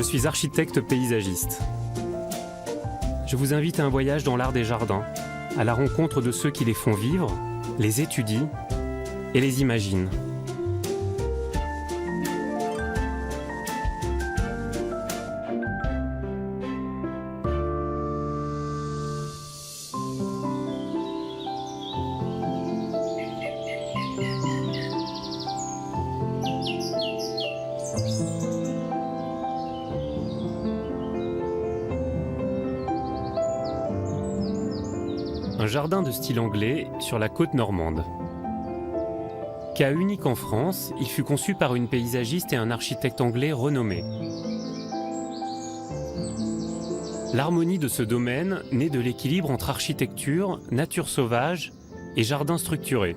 suis architecte paysagiste. Je vous invite à un voyage dans l'art des jardins, à la rencontre de ceux qui les font vivre, les étudient et les imaginent. Un jardin de style anglais sur la côte normande. Cas unique en France, il fut conçu par une paysagiste et un architecte anglais renommés. L'harmonie de ce domaine naît de l'équilibre entre architecture, nature sauvage et jardin structuré.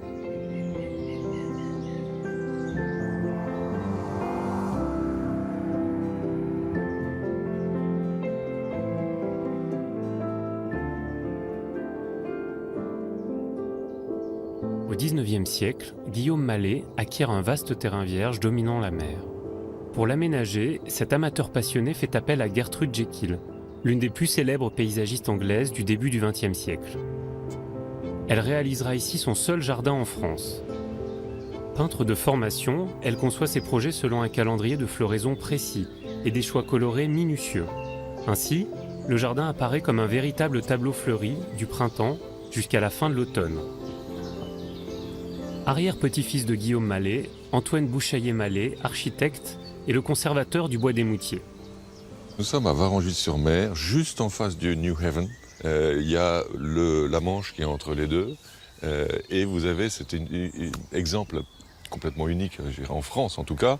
Au XIXe siècle, Guillaume Mallet acquiert un vaste terrain vierge dominant la mer. Pour l'aménager, cet amateur passionné fait appel à Gertrude Jekyll, l'une des plus célèbres paysagistes anglaises du début du XXe siècle. Elle réalisera ici son seul jardin en France. Peintre de formation, elle conçoit ses projets selon un calendrier de floraison précis et des choix colorés minutieux. Ainsi, le jardin apparaît comme un véritable tableau fleuri du printemps jusqu'à la fin de l'automne. Arrière-petit-fils de Guillaume Mallet, Antoine Bouchaillé-Mallet, architecte, est le conservateur du Bois des Moutiers. Nous sommes à Varengis-sur-Mer, juste en face du New Haven. Il y a la Manche qui est entre les deux. Et vous avez cet exemple complètement unique, je dirais en France en tout cas,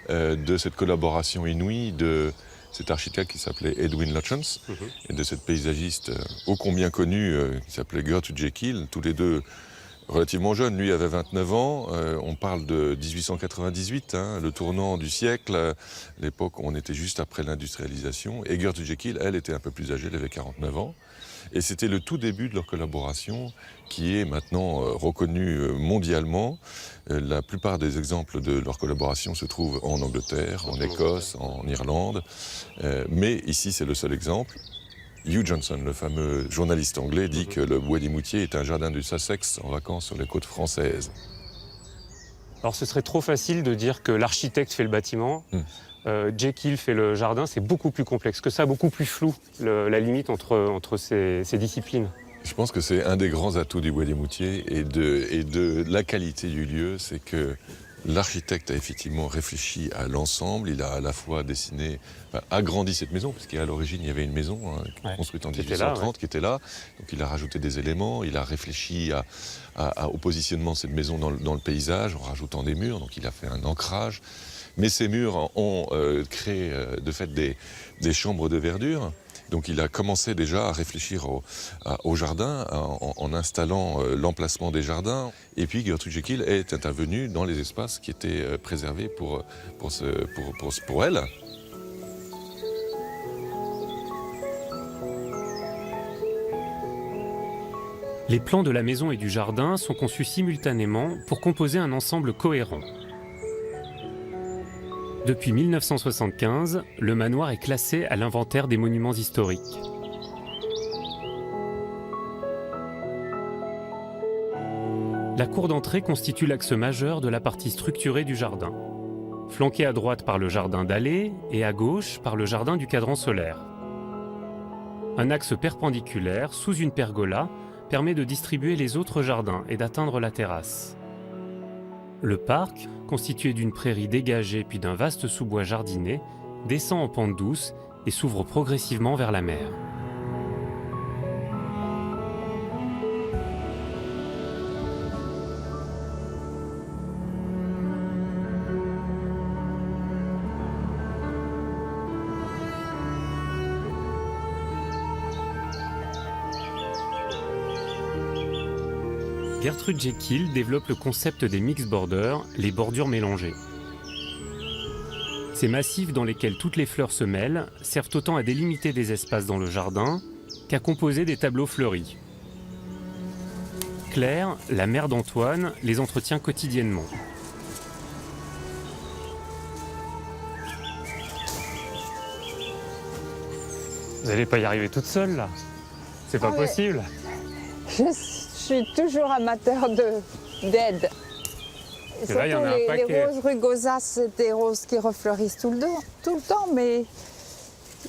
de cette collaboration inouïe de cet architecte qui s'appelait Edwin Lutyens et de cette paysagiste ô combien connue qui s'appelait Gertrude Jekyll, tous les deux relativement jeune, lui avait 29 ans, on parle de 1898, le tournant du siècle, l'époque où on était juste après l'industrialisation, et Gertrude Jekyll, elle, était un peu plus âgée, elle avait 49 ans, et c'était le tout début de leur collaboration qui est maintenant reconnue mondialement. La plupart des exemples de leur collaboration se trouvent en Angleterre, en Écosse, en Irlande, mais ici c'est le seul exemple. Hugh Johnson, le fameux journaliste anglais, dit que le Bois des Moutiers est un jardin du Sussex en vacances sur les côtes françaises. Alors ce serait trop facile de dire que l'architecte fait le bâtiment, Jekyll fait le jardin, c'est beaucoup plus complexe que ça, beaucoup plus flou, la limite entre ces disciplines. Je pense que c'est un des grands atouts du Bois des Moutiers et de la qualité du lieu, c'est que l'architecte a effectivement réfléchi à l'ensemble, il a à la fois dessiné, agrandi cette maison, parce qu'à l'origine il y avait une maison construite en 1830 qui était là, donc il a rajouté des éléments, il a réfléchi au positionnement de cette maison dans le paysage en rajoutant des murs, donc il a fait un ancrage, mais ces murs ont créé de fait des chambres de verdure. Donc il a commencé déjà à réfléchir au jardin en installant l'emplacement des jardins. Et puis Gertrude Jekyll est intervenue dans les espaces qui étaient préservés pour elle. Les plans de la maison et du jardin sont conçus simultanément pour composer un ensemble cohérent. Depuis 1975, le manoir est classé à l'inventaire des monuments historiques. La cour d'entrée constitue l'axe majeur de la partie structurée du jardin, flanqué à droite par le jardin d'allée et à gauche par le jardin du cadran solaire. Un axe perpendiculaire, sous une pergola, permet de distribuer les autres jardins et d'atteindre la terrasse. Le parc, constitué d'une prairie dégagée puis d'un vaste sous-bois jardiné, descend en pente douce et s'ouvre progressivement vers la mer. Gertrude Jekyll développe le concept des mixed borders, les bordures mélangées. Ces massifs dans lesquels toutes les fleurs se mêlent servent autant à délimiter des espaces dans le jardin qu'à composer des tableaux fleuris. Claire, la mère d'Antoine, les entretient quotidiennement. Vous n'allez pas y arriver toute seule, là. C'est pas possible. Je suis toujours amateur d'aide. Et là, il y en a un les paquet. roses rugosas, c'est des roses qui refleurissent tout le temps, mais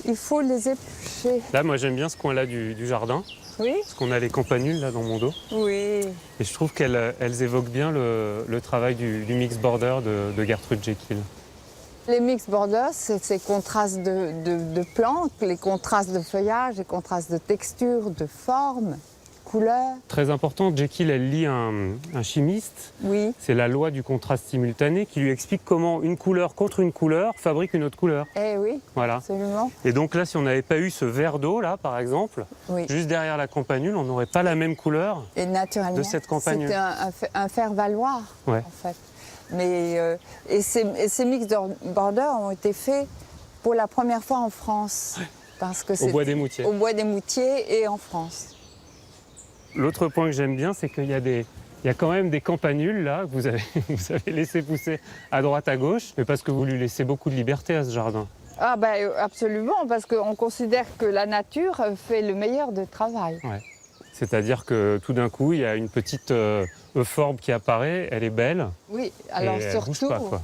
il faut les éplucher. Là, moi, j'aime bien ce coin-là du jardin, Oui, parce qu'on a les campanules, là, dans mon dos. oui. Et je trouve qu'elles évoquent bien le travail du mix border de Gertrude Jekyll. Les mix borders, c'est ces contrastes de plantes, les contrastes de feuillage, les contrastes de texture, de forme, couleur. Très important, Jekyll, elle lit un chimiste. Oui, C'est la loi du contraste simultané qui lui explique comment une couleur contre une couleur fabrique une autre couleur. eh oui, Voilà. absolument. Et donc là, si on n'avait pas eu ce verre d'eau, là, par exemple, Oui. juste derrière la campanule, on n'aurait pas la même couleur. Et naturellement, de cette campanule. c'est un faire-valoir, Ouais. en fait. Mais, et ces mix borders ont été faits pour la première fois en France. Parce que Au Bois des Moutiers. Au Bois des Moutiers et en France. L'autre point que j'aime bien, c'est qu'il y a quand même des campanules, là, que vous avez laissé pousser à droite, à gauche, mais parce que vous lui laissez beaucoup de liberté à ce jardin. Ah ben absolument, parce qu'on considère que la nature fait le meilleur de travail. Ouais. C'est-à-dire que tout d'un coup, il y a une petite euphorbe qui apparaît, elle est belle, Oui, alors et elle bouge surtout, pas, quoi.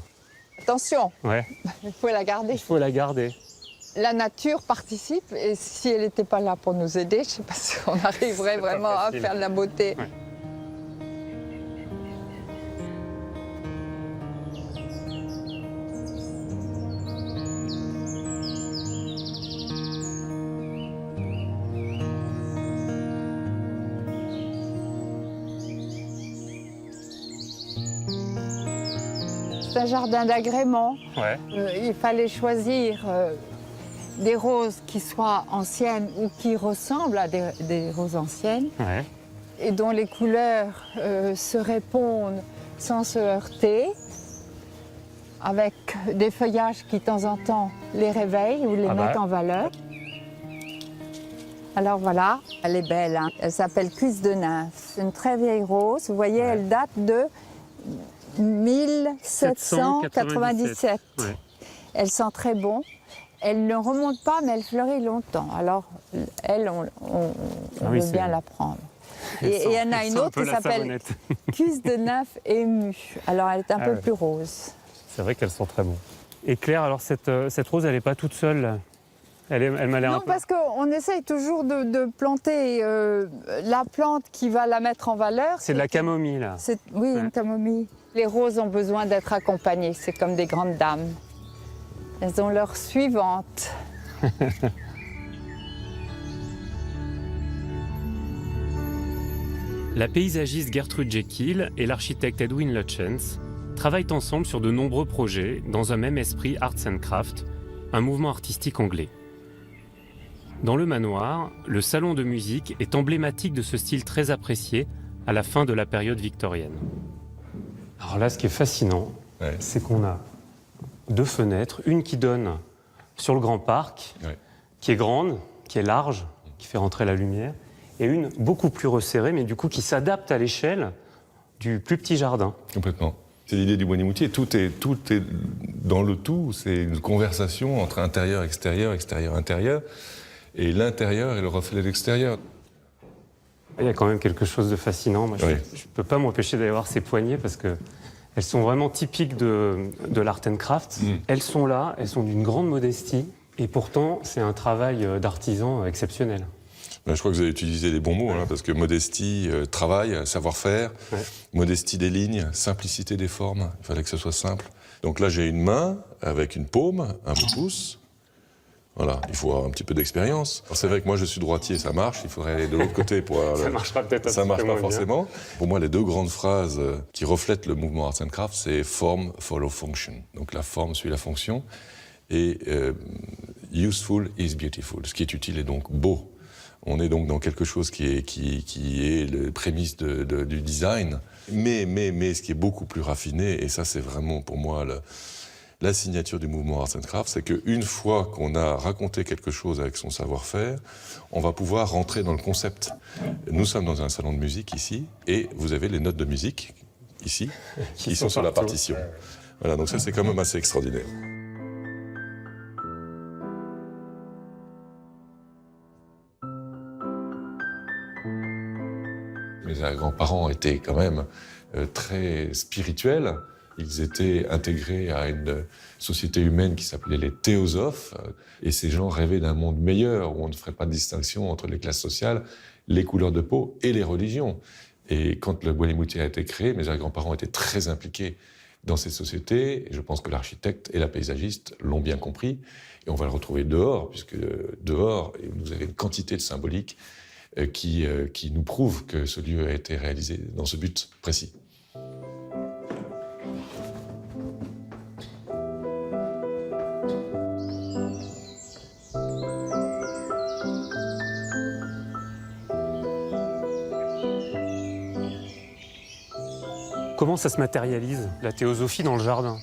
attention, Ouais, il faut la garder. il faut la garder. La nature participe et si elle n'était pas là pour nous aider, je ne sais pas si on arriverait vraiment à facile. faire de la beauté. Ouais. C'est un jardin d'agrément. Ouais. Il fallait choisir des roses qui soient anciennes ou qui ressemblent à des roses anciennes Ouais. et dont les couleurs se répondent sans se heurter, avec des feuillages qui de temps en temps les réveillent ou les Ah bah. mettent en valeur. Alors voilà, elle est belle, hein. Elle s'appelle Cuisse de nymphe. C'est une très vieille rose, vous voyez, Ouais. elle date de 1797. Ouais. Elle sent très bon. Elle ne remonte pas, mais elle fleurit longtemps. Alors, elle, on Ah oui, veut c'est- bien la prendre. Et il y en a Elle une sent un autre peu qui la s'appelle savonnette. Cuisse de nymphe émue. Alors, elle est un Ah peu ouais. plus rose. C'est vrai qu'elles sont très bonnes. Et Claire, alors cette rose, elle n'est pas toute seule, là. Elle m'a l'air un Non, peu... parce qu'on essaye toujours de planter la plante qui va la mettre en valeur. C'est de la camomille, là. Oui, Ouais. une camomille. Les roses ont besoin d'être accompagnées. C'est comme des grandes dames. Elles ont leur suivante. La paysagiste Gertrude Jekyll et l'architecte Edwin Lutyens travaillent ensemble sur de nombreux projets dans un même esprit Arts and Crafts, un mouvement artistique anglais. Dans le manoir, le salon de musique est emblématique de ce style très apprécié à la fin de la période victorienne. Alors là, ce qui est fascinant, Ouais. c'est qu'on a deux fenêtres, une qui donne sur le grand parc, Ouais. qui est grande, qui est large, qui fait rentrer la lumière, et une beaucoup plus resserrée, mais du coup qui s'adapte à l'échelle du plus petit jardin. Complètement. C'est l'idée du Bois des Moutiers. Tout est dans le tout. C'est une conversation entre intérieur, extérieur, extérieur, intérieur. Et l'intérieur est le reflet de l'extérieur. Il y a quand même quelque chose de fascinant. Moi, je Oui. ne peux pas m'empêcher d'aller voir ces poignées parce qu'elles sont vraiment typiques de l'art and craft. Elles sont là, elles sont d'une grande modestie, et pourtant c'est un travail d'artisan exceptionnel. Ben, je crois que vous avez utilisé les bons mots, hein, parce que modestie, travail, savoir-faire, Ouais. modestie des lignes, simplicité des formes, il fallait que ce soit simple. Donc là, j'ai une main avec une paume, un pouce. Voilà, il faut avoir un petit peu d'expérience. Alors, c'est vrai que moi, je suis droitier, ça marche, il faudrait aller de l'autre côté pour... Ça marchera peut-être un Ça petit marche peu pas moins bien. forcément. Pour moi, les deux grandes phrases qui reflètent le mouvement Arts and Crafts, c'est « form follow function ». Donc la forme suit la fonction. Et « useful is beautiful ». Ce qui est utile est donc beau. On est donc dans quelque chose qui est le prémisse du design. Mais ce qui est beaucoup plus raffiné, et ça c'est vraiment pour moi la signature du mouvement Arts and Crafts, c'est qu'une fois qu'on a raconté quelque chose avec son savoir-faire, on va pouvoir rentrer dans le concept. Nous sommes dans un salon de musique ici, et vous avez les notes de musique ici, qui sont sur la partout. partition. Voilà, donc ça c'est quand même assez extraordinaire. Mes grands-parents étaient quand même très spirituels. Ils étaient intégrés à une société humaine qui s'appelait les théosophes. Et ces gens rêvaient d'un monde meilleur, où on ne ferait pas de distinction entre les classes sociales, les couleurs de peau et les religions. Et quand le Bois-les-Moutiers a été créé, mes grands-parents étaient très impliqués dans ces sociétés. Et je pense que l'architecte et la paysagiste l'ont bien compris. Et on va le retrouver dehors, puisque dehors, vous avez une quantité de symbolique qui nous prouve que ce lieu a été réalisé dans ce but précis. Comment ça se matérialise, la théosophie dans le jardin?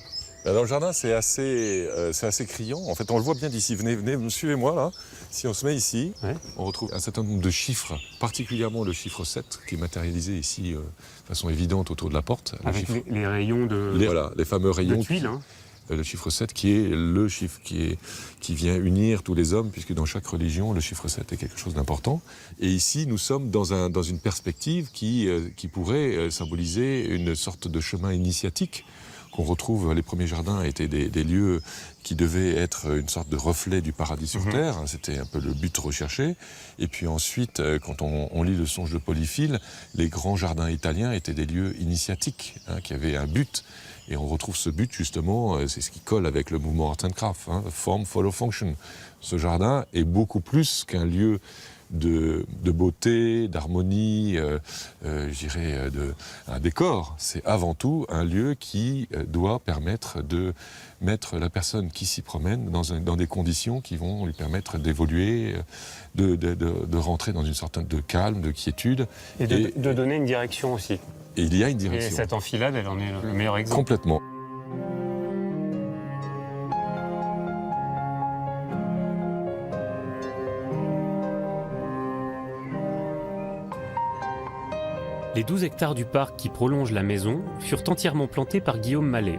Dans le jardin, c'est assez criant. En fait, on le voit bien d'ici. Venez, suivez-moi là. Si on se met ici, ouais, on retrouve un certain nombre de chiffres, particulièrement le chiffre 7, qui est matérialisé ici de façon évidente autour de la porte. Avec les rayons de... Voilà, les fameux rayons de tuiles. Le chiffre 7 qui est le chiffre qui vient unir tous les hommes, puisque dans chaque religion, le chiffre 7 est quelque chose d'important. Et ici, nous sommes dans une perspective qui pourrait symboliser une sorte de chemin initiatique qu'on retrouve. Les premiers jardins étaient des lieux qui devaient être une sorte de reflet du paradis sur Terre. C'était un peu le but recherché. Et puis ensuite, quand on lit le Songe de Polyphile, les grands jardins italiens étaient des lieux initiatiques, qui avaient un but. Et on retrouve ce but, justement, c'est ce qui colle avec le mouvement Art and Craft, Form, Follow, Function. Ce jardin est beaucoup plus qu'un lieu de beauté, d'harmonie, je dirais, un décor. C'est avant tout un lieu qui doit permettre de mettre la personne qui s'y promène dans des conditions qui vont lui permettre d'évoluer, de rentrer dans une sorte de calme, de quiétude. Et de donner une direction aussi. Et il y a une direction. Et cette enfilade, elle en est le meilleur exemple. Complètement. Les 12 hectares du parc qui prolongent la maison furent entièrement plantés par Guillaume Mallet.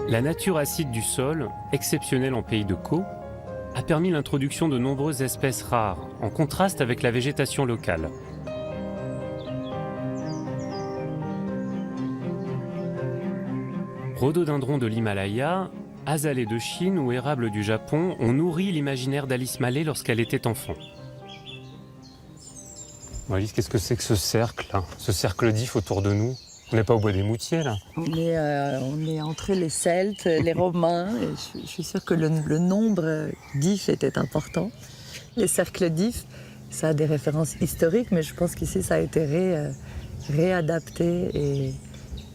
La nature acide du sol, exceptionnelle en pays de Caux, a permis l'introduction de nombreuses espèces rares, en contraste avec la végétation locale. Rhododendrons de l'Himalaya, azalées de Chine ou érables du Japon ont nourri l'imaginaire d'Alice Mallet lorsqu'elle était enfant. Bon, Alice, qu'est-ce que c'est que ce cercle, là, ce cercle d'if autour de nous? On n'est pas au Bois-des-Moutiers, là? On est entre les Celtes, les Romains. Et je suis sûre que le nombre d'ifs était important. Les cercles d'ifs, ça a des références historiques, mais je pense qu'ici, ça a été réadapté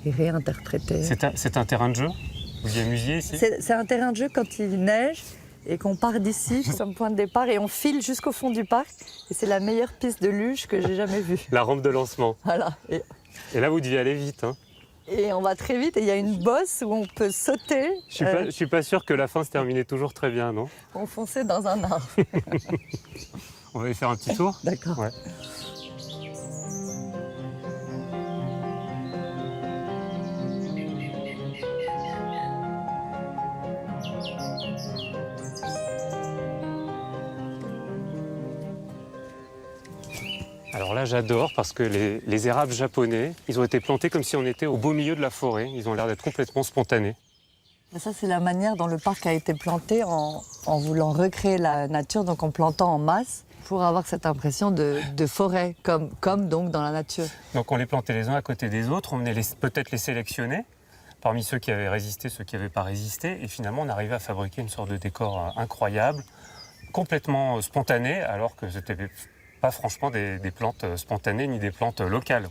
et réinterprété. C'est un terrain de jeu? Vous vous y amusiez ici? C'est un terrain de jeu quand il neige et qu'on part d'ici, nous sommes point de départ, et on file jusqu'au fond du parc. Et c'est la meilleure piste de luge que j'ai jamais vue. La rampe de lancement. Voilà. Et là, vous deviez aller vite. Hein. Et on va très vite, et il y a une bosse où on peut sauter. Je suis pas sûr que la fin se terminait toujours très bien, non? Enfoncé dans un arbre. On va aller faire un petit tour? D'accord. Ouais. Alors là, j'adore parce que les érables japonais, ils ont été plantés comme si on était au beau milieu de la forêt. Ils ont l'air d'être complètement spontanés. Ça, c'est la manière dont le parc a été planté en voulant recréer la nature, donc en plantant en masse, pour avoir cette impression de forêt, comme donc dans la nature. Donc on les plantait les uns à côté des autres, on venait peut-être les sélectionner, parmi ceux qui avaient résisté, ceux qui n'avaient pas résisté, et finalement on arrivait à fabriquer une sorte de décor incroyable, complètement spontané, alors que c'était pas franchement des plantes spontanées ni des plantes locales.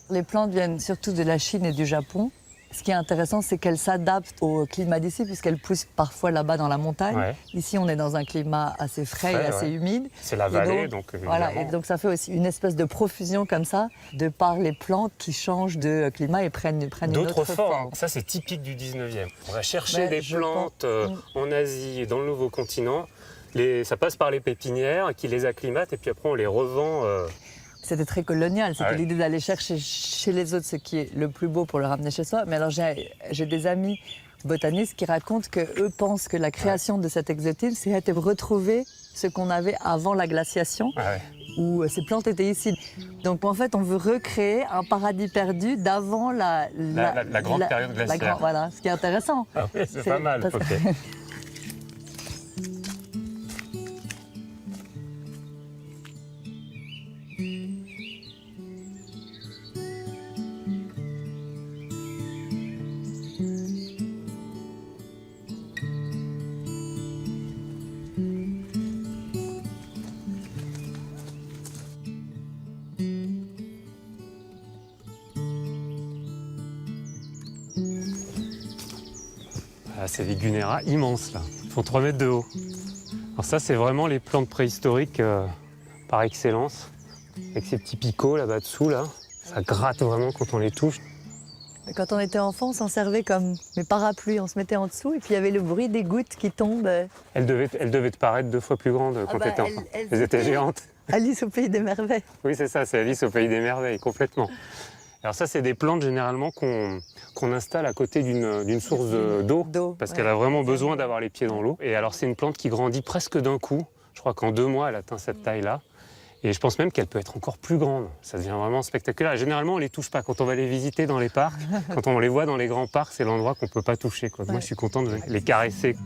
Les plantes viennent surtout de la Chine et du Japon. Ce qui est intéressant, c'est qu'elles s'adaptent au climat d'ici, puisqu'elles poussent parfois là-bas dans la montagne. Ouais. Ici, on est dans un climat assez frais et assez humide. C'est la vallée, donc voilà, et donc ça fait aussi une espèce de profusion comme ça, de par les plantes qui changent de climat et prennent une autre forme. Ça, c'est typique du 19e. On va chercher des plantes en Asie et dans le nouveau continent. Ça passe par les pépinières qui les acclimatent et puis après on les revend. C'était très colonial, c'était l'idée d'aller chercher chez les autres ce qui est le plus beau pour le ramener chez soi. Mais alors j'ai des amis botanistes qui racontent qu'eux pensent que la création de cet exotisme, c'est de retrouver ce qu'on avait avant la glaciation. où ces plantes étaient ici. Donc en fait, on veut recréer un paradis perdu d'avant la grande période glaciaire. Voilà, ce qui est intéressant. Ah oui, c'est pas mal. parce- Ok. Ah, c'est des Gunnera immenses là, ils font 3 mètres de haut. Alors ça c'est vraiment les plantes préhistoriques par excellence, avec ces petits picots là-bas dessous là. Ça gratte vraiment quand on les touche. Quand on était enfant, on s'en servait comme mes parapluies, on se mettait en dessous et puis il y avait le bruit des gouttes qui tombent. Elles devaient te paraître 2 fois plus grandes quand tu étais enfant. Elles étaient géantes. Alice au pays des merveilles. Oui c'est ça, c'est Alice au pays des merveilles, complètement. Alors ça c'est des plantes généralement qu'on installe à côté d'une source d'eau. Parce qu'elle a vraiment besoin d'avoir les pieds dans l'eau. Et alors c'est une plante qui grandit presque d'un coup. Je crois qu'en 2 mois elle atteint cette taille-là. Et je pense même qu'elle peut être encore plus grande. Ça devient vraiment spectaculaire. Et généralement, on ne les touche pas. Quand on va les visiter dans les parcs, quand on les voit dans les grands parcs, c'est l'endroit qu'on ne peut pas toucher, quoi. Moi, je suis content de les caresser.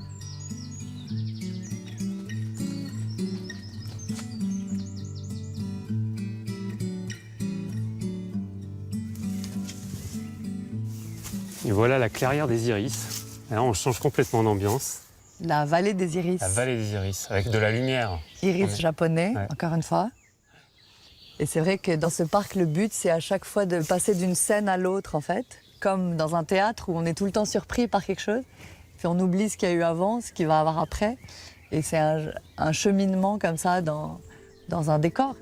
Et voilà la clairière des iris. Et là, on change complètement d'ambiance. La vallée des iris. La vallée des iris, avec de la lumière. Iris japonais, Ouais. encore une fois. Et c'est vrai que dans ce parc, le but, c'est à chaque fois de passer d'une scène à l'autre, en fait. Comme dans un théâtre où on est tout le temps surpris par quelque chose. Puis on oublie ce qu'il y a eu avant, ce qu'il va y avoir après. Et c'est un cheminement comme ça dans un décor.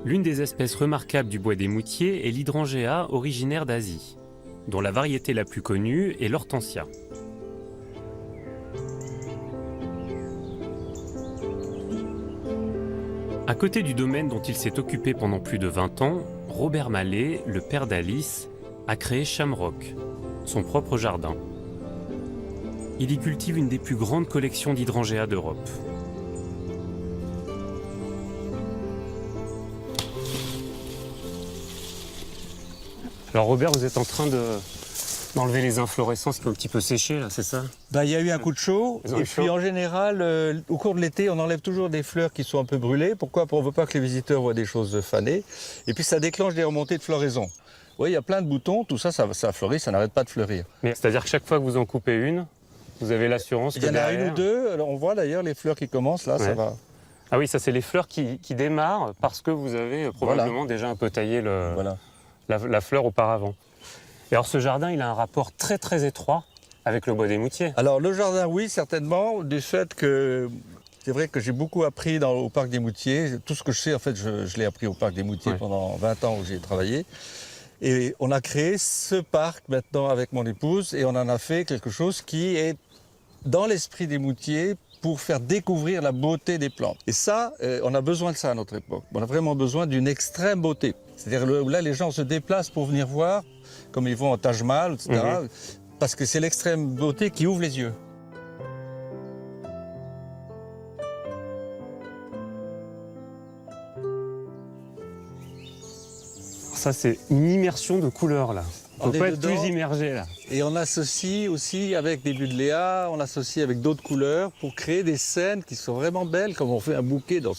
L'une des espèces remarquables du bois des Moutiers est l'hydrangea originaire d'Asie, dont la variété la plus connue est l'hortensia. À côté du domaine dont il s'est occupé pendant plus de 20 ans, Robert Mallet, le père d'Alice, a créé Shamrock, son propre jardin. Il y cultive une des plus grandes collections d'hydrangea d'Europe. Alors Robert, vous êtes en train d'enlever les inflorescences qui ont un petit peu séché, là, c'est ça? Bah, il y a eu un coup de chaud, Ils ont et eu puis chaud. en général, au cours de l'été, on enlève toujours des fleurs qui sont un peu brûlées. Pourquoi? On ne veut pas que les visiteurs voient des choses fanées. Et puis ça déclenche des remontées de floraison. Oui, il y a plein de boutons, tout ça, ça fleurit, ça n'arrête pas de fleurir. Mais c'est-à-dire que chaque fois que vous en coupez une, vous avez l'assurance que Il y en a derrière... une ou deux, alors on voit d'ailleurs les fleurs qui commencent, là, ça Ouais. va. Ah oui, ça c'est les fleurs qui démarrent parce que vous avez probablement déjà un peu taillé Voilà. la fleur auparavant. Et alors ce jardin, il a un rapport très très étroit avec le bois des Moutiers. Alors le jardin, oui, certainement, du fait que c'est vrai que j'ai beaucoup appris au Parc des Moutiers. Tout ce que je sais, en fait, je l'ai appris au Parc des Moutiers Ouais. pendant 20 ans où j'ai travaillé. Et on a créé ce parc maintenant avec mon épouse et on en a fait quelque chose qui est dans l'esprit des Moutiers pour faire découvrir la beauté des plantes. Et ça, on a besoin de ça à notre époque. On a vraiment besoin d'une extrême beauté. C'est-à-dire là, les gens se déplacent pour venir voir, comme ils vont au Taj Mahal, etc. Parce que c'est l'extrême beauté qui ouvre les yeux. Ça c'est une immersion de couleurs là. On On peut est pas être dedans. plus immergé là. Et on associe aussi avec des buddléas, on associe avec d'autres couleurs pour créer des scènes qui sont vraiment belles, comme on fait un bouquet dans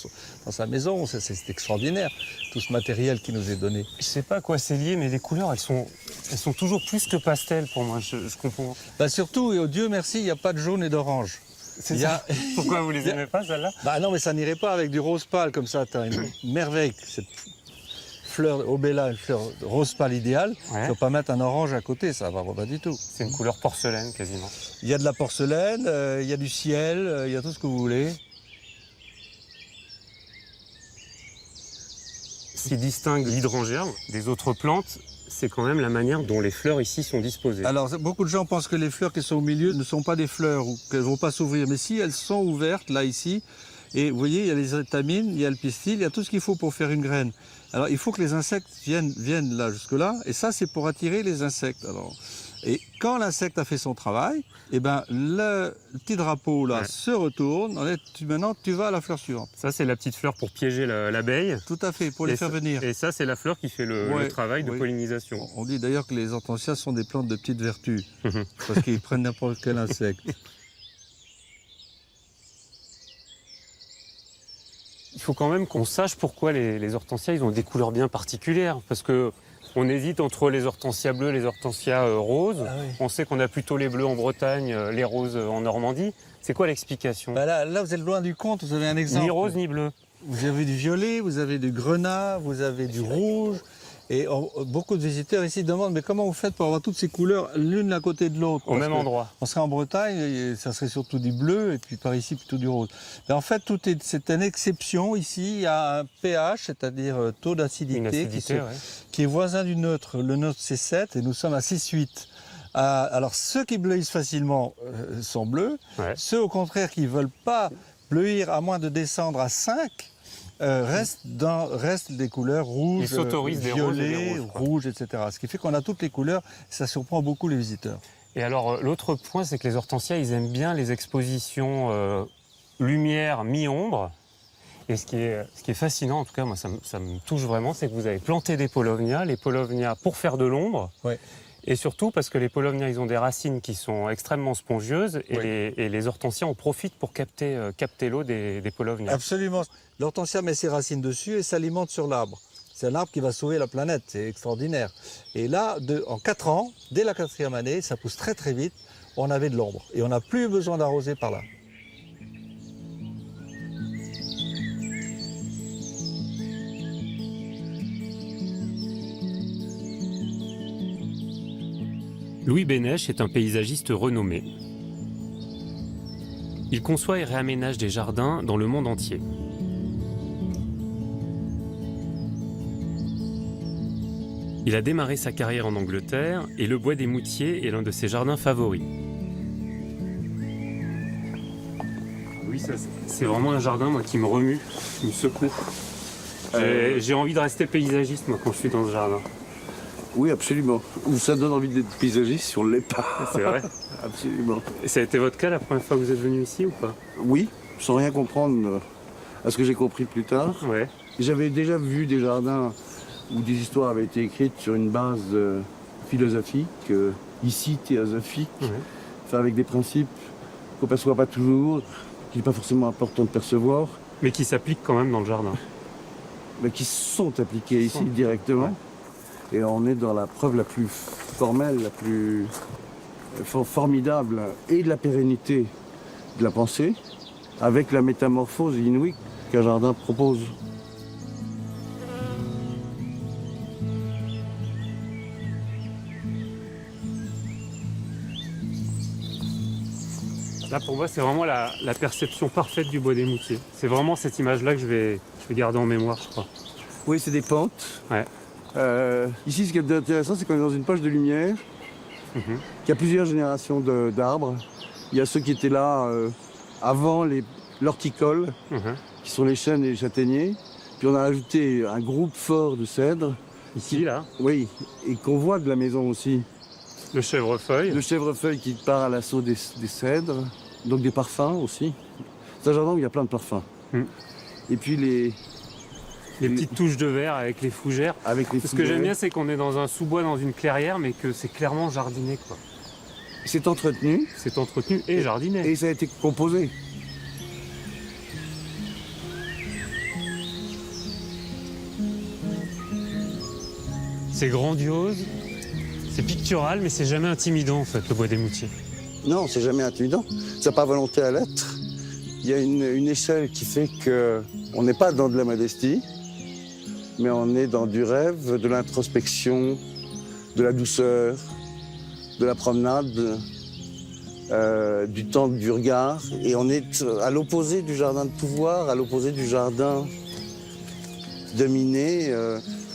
sa maison. C'est extraordinaire, tout ce matériel qui nous est donné. Je sais pas à quoi c'est lié, mais les couleurs elles sont toujours plus que pastel pour moi. Je comprends. Bah surtout, et Dieu merci, il n'y a pas de jaune et d'orange. C'est Il y a- ça. Pourquoi vous les aimez pas celles-là? Bah non, mais ça n'irait pas avec du rose pâle comme ça. T'as une merveille, cette fleur Obella, une fleur rose pâle idéale. Ouais. Tu ne peux pas mettre un orange à côté, ça va pas du tout. C'est une couleur porcelaine quasiment. Il y a de la porcelaine, il y a du ciel, il y a tout ce que vous voulez. Ce qui distingue l'hydrangea des autres plantes, c'est quand même la manière dont les fleurs ici sont disposées. Alors, beaucoup de gens pensent que les fleurs qui sont au milieu ne sont pas des fleurs ou qu'elles ne vont pas s'ouvrir. Mais si elles sont ouvertes, là, ici, Et vous voyez, il y a les étamines, il y a le pistil, il y a tout ce qu'il faut pour faire une graine. Alors il faut que les insectes viennent là jusque-là, et ça c'est pour attirer les insectes. Alors, et quand l'insecte a fait son travail, eh ben, le petit drapeau là se retourne. Maintenant, tu vas à la fleur suivante. Ça, c'est la petite fleur pour piéger l'abeille. Tout à fait, pour les faire venir. Et ça, c'est la fleur qui fait le travail de pollinisation. On dit d'ailleurs que les hortensias sont des plantes de petite vertu, parce qu'ils prennent n'importe quel insecte. Il faut quand même qu'on sache pourquoi les hortensias ils ont des couleurs bien particulières. Parce que on hésite entre les hortensias bleues et les hortensias roses. Ah oui. On sait qu'on a plutôt les bleus en Bretagne, les roses en Normandie. C'est quoi l'explication? Bah là, vous êtes loin du compte, vous avez un exemple. Ni rose ni bleu. Vous avez du violet, vous avez du grenat, vous avez du rouge. Et beaucoup de visiteurs ici demandent mais comment vous faites pour avoir toutes ces couleurs l'une à côté de l'autre? Au même endroit. On serait en Bretagne, et ça serait surtout du bleu, et puis par ici plutôt du rose. Mais en fait, c'est une exception. Ici, il y a un pH, c'est-à-dire taux d'acidité, qui est voisin du neutre. Le neutre, c'est 7, et nous sommes à 6,8. Alors, ceux qui bleuissent facilement sont bleus. Ouais. Ceux, au contraire, qui ne veulent pas bleuir, à moins de descendre à 5, restent des couleurs rouges, Ils s'autorisent des roses et des violets, rouges, rouges, etc. Ce qui fait qu'on a toutes les couleurs, ça surprend beaucoup les visiteurs. Et alors, l'autre point, c'est que les hortensias, ils aiment bien les expositions lumière mi-ombre. Et ce qui est fascinant, en tout cas, moi, ça me touche vraiment, c'est que vous avez planté des paulownias, les paulownias pour faire de l'ombre. Ouais. Et surtout parce que les paulownias, ils ont des racines qui sont extrêmement spongieuses et les hortensias en profitent pour capter l'eau des paulownias. Absolument. L'hortensia met ses racines dessus et s'alimente sur l'arbre. C'est un arbre qui va sauver la planète, c'est extraordinaire. Et là, en 4 ans, dès la 4e année, ça pousse très très vite, on avait de l'ombre. Et on n'a plus besoin d'arroser par là. Louis Bénèche est un paysagiste renommé. Il conçoit et réaménage des jardins dans le monde entier. Il a démarré sa carrière en Angleterre et le Bois des Moutiers est l'un de ses jardins favoris. Oui, ça, c'est vraiment un jardin moi, qui me remue, qui me secoue. J'ai envie de rester paysagiste moi, quand je suis dans ce jardin. Oui, absolument. Ou ça donne envie d'être paysagiste si on ne l'est pas. C'est vrai. Absolument. Et ça a été votre cas la première fois que vous êtes venu ici ou pas? Oui, sans rien comprendre à ce que j'ai compris plus tard. Ouais. J'avais déjà vu des jardins où des histoires avaient été écrites sur une base philosophique, ici théosophique, enfin, avec des principes qu'on ne perçoit pas toujours, qu'il n'est pas forcément important de percevoir. Mais qui s'appliquent quand même dans le jardin. Mais qui sont appliqués ici directement. Ouais. Et on est dans la preuve la plus formelle, la plus formidable, et de la pérennité de la pensée, avec la métamorphose inouïe qu'un jardin propose. Là, pour moi, c'est vraiment la perception parfaite du Bois des Moutiers. C'est vraiment cette image-là que je vais garder en mémoire, je crois. Oui, c'est des pentes. Ouais. Ici, ce qui est intéressant, c'est qu'on est dans une poche de lumière, qui a plusieurs générations d'arbres. Il y a ceux qui étaient là avant l'horticole, qui sont les chênes et les châtaigniers. Puis on a ajouté un groupe fort de cèdres. Ici, là. Oui, et qu'on voit de la maison aussi. Le chèvrefeuille. Le chèvrefeuille qui part à l'assaut des cèdres, donc des parfums aussi. C'est un jardin où il y a plein de parfums. Et puis les petites touches de verre avec les fougères. Ce que j'aime bien, c'est qu'on est dans un sous-bois, dans une clairière, mais que c'est clairement jardiné, quoi. C'est entretenu. C'est entretenu et jardiné. Et ça a été composé. C'est grandiose, c'est pictural, mais c'est jamais intimidant, en fait, le Bois des Moutiers. Non, c'est jamais intimidant. Ça n'a pas volonté à l'être. Il y a une échelle qui fait qu'on n'est pas dans de la modestie, mais on est dans du rêve, de l'introspection, de la douceur, de la promenade, du temps du regard. Et on est à l'opposé du jardin de pouvoir, à l'opposé du jardin dominé.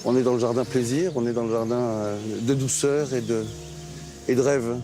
On est dans le jardin plaisir, on est dans le jardin de douceur et de rêve.